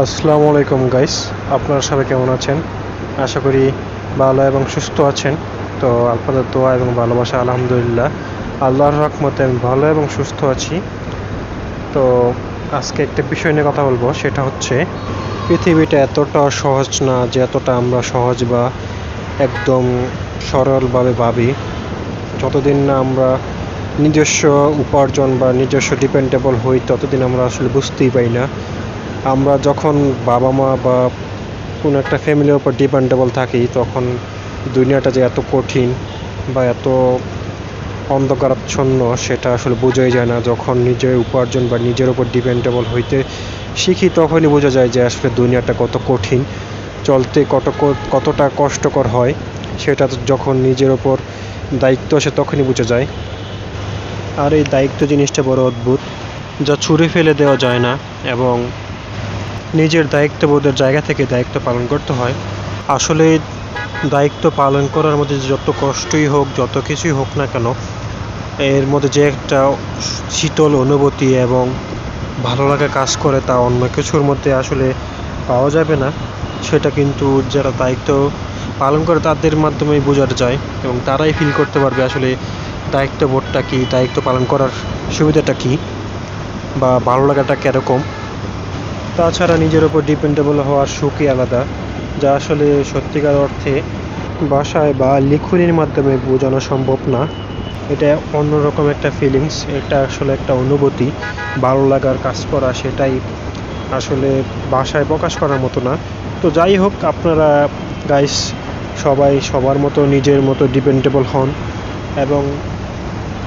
আসসালামু আলাইকুম গাইস, আপনারা সবাই কেমন আছেন? আশা করি ভালো এবং সুস্থ আছেন। তো আপনাদের দোয়া এবং ভালোবাসা আলহামদুলিল্লাহ আল্লাহর রহমতে আমি ভালো এবং সুস্থ আছি। তো আজকে একটা বিষয় নিয়ে কথা বলবো, সেটা হচ্ছে পৃথিবীটা এতটা সহজ না যে এতটা আমরা সহজ বা একদম সরলভাবে ভাবি। যতদিন না আমরা নিজস্ব উপার্জন বা নিজস্ব ডিপেন্ডেবল হই ততদিন আমরা আসলে বুঝতেই পারি না। আমরা যখন বাবা মা বা কোনো একটা ফ্যামিলির উপর ডিপেন্ডেবল থাকি তখন দুনিয়াটা যে এত কঠিন বা এত অন্ধকারাচ্ছন্ন সেটা আসলে বোঝাই যায় না। যখন নিজের উপার্জন বা নিজের উপর ডিপেন্ডেবল হইতে শিখি তখনই বোঝা যায় যে আসলে দুনিয়াটা কত কঠিন, চলতে কতটা কষ্টকর হয়। সেটা যখন নিজের ওপর দায়িত্ব আসে তখনই বোঝা যায়। আর এই দায়িত্ব জিনিসটা বড় অদ্ভুত, যা ছুঁড়ে ফেলে দেওয়া যায় না এবং নিজের দায়িত্ববোধের জায়গা থেকে দায়িত্ব পালন করতে হয়। আসলে দায়িত্ব পালন করার মধ্যে যত কষ্টই হোক, যত কিছুই হোক না কেন, এর মধ্যে যে একটা শীতল অনুভূতি এবং ভালো লাগা কাজ করে তা অন্য কিছুর মধ্যে আসলে পাওয়া যাবে না। সেটা কিন্তু যারা দায়িত্ব পালন করে তাদের মাধ্যমেই বোঝা যায় এবং তারাই ফিল করতে পারবে আসলে দায়িত্ববোধটা কী, দায়িত্ব পালন করার সুবিধাটা কী বা ভালো লাগাটা কীরকম। তাছাড়া নিজের ওপর ডিপেন্ডেবল হওয়ার সুখই আলাদা, যা আসলে সত্যিকার অর্থে ভাষায় বা লিখনির মাধ্যমে বোঝানো সম্ভব না। এটা অন্যরকম একটা ফিলিংস, এটা আসলে একটা অনুভূতি। ভালো লাগার কাজ করা সেটাই আসলে ভাষায় প্রকাশ করার মতো না। তো যাই হোক, আপনারা গাইস সবাই সবার মতো নিজের মতো ডিপেন্ডেবল হন এবং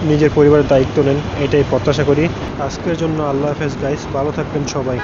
নিজের পরিবারের দায়িত্ব নেন, এটাই প্রত্যাশা করি। আজকের জন্য আল্লাহ হাফেজ গাইস, ভালো থাকবেন সবাই।